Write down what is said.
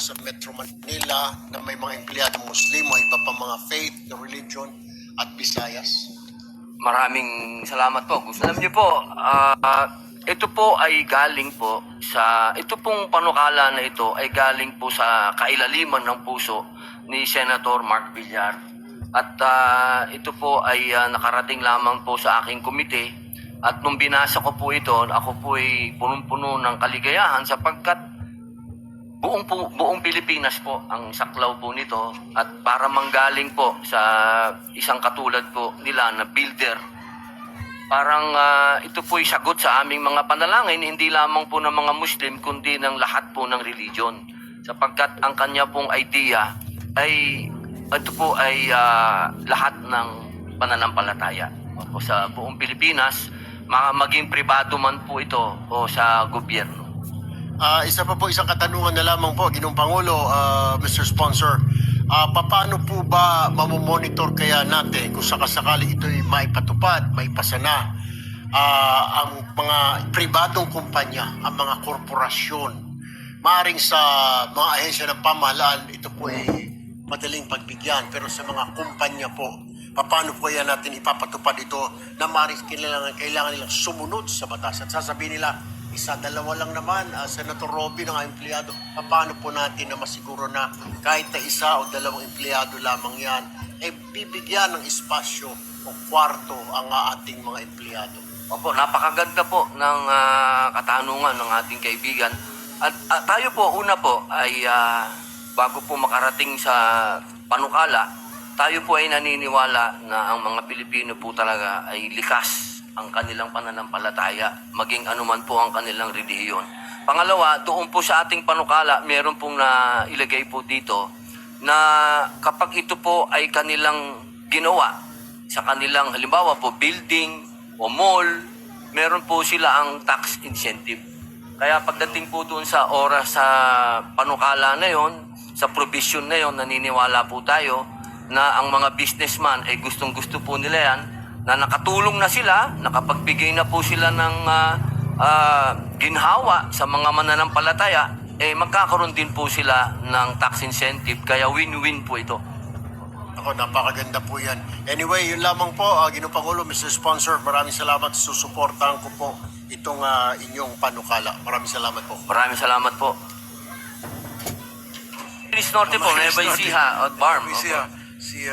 sa Metro Manila na may mga empleyadong Muslim o iba pa mga faith, religion at Visayas? Maraming salamat po. Gusto naman niyo po, ito po ay galing po ito pong panukala na ito ay galing po sa kailaliman ng puso ni Senator Mark Villar. At ito po ay nakarating lamang po sa aking komite. At nung binasa ko po ito, ako po ay punong-puno ng kaligayahan sapagkat buong Pilipinas po ang saklaw po nito at para manggaling po sa isang katulad po nila na builder. Parang ito po ay sagot sa aming mga panalangin, hindi lamang po ng mga Muslim kundi ng lahat po ng religion. Sapagkat ang kanya pong idea ay ito po ay lahat ng pananampalataya. O sa buong Pilipinas, maging pribado man po ito o sa gobyerno. Isa pa po, isang katanungan na lamang po, Ginoong Pangulo, Mr. Sponsor. Paano po ba mamomonitor kaya natin kung sakasakali ito'y maipatupad, maipasa na ang mga pribadong kumpanya, ang mga korporasyon? Maaring sa mga ahensya ng pamahalaan, ito po ay madaling pagbigyan. Pero sa mga kumpanya po, paano po kaya natin ipapatupad ito na maaring kailangan nilang sumunod sa batas? At sasabihin nila, isa, dalawa lang naman, Senator Robby, ng empleyado. Paano po natin na masiguro na kahit na isa o dalawang empleyado lamang yan, bibigyan ng espasyo o kwarto ang ating mga empleyado? Opo, napakaganda po ng katanungan ng ating kaibigan. At tayo po, una po, ay bago po makarating sa panukala, tayo po ay naniniwala na ang mga Pilipino po talaga ay likas ang kanilang pananampalataya, maging anuman po ang kanilang relihiyon. Pangalawa, doon po sa ating panukala, meron pong nailagay po dito na kapag ito po ay kanilang ginawa sa kanilang, halimbawa po, building o mall, meron po sila ang tax incentive. Kaya pagdating po doon sa oras sa panukala na yon, sa provision na yon, naniniwala po tayo na ang mga businessman ay gustong-gusto po nila yan, na nakatulong na sila, nakapagbigay na po sila ng ginhawa sa mga mananampalataya, magkakaroon din po sila ng tax incentive. Kaya win-win po ito. Ako, napakaganda po yan. Anyway, yun lamang po, Ginoong Pangulo, Mr. Sponsor, maraming salamat. Susuportahan ko po itong inyong panukala. Maraming salamat po. Maraming salamat po. Norte po, Nueva Ecija at Barm. Si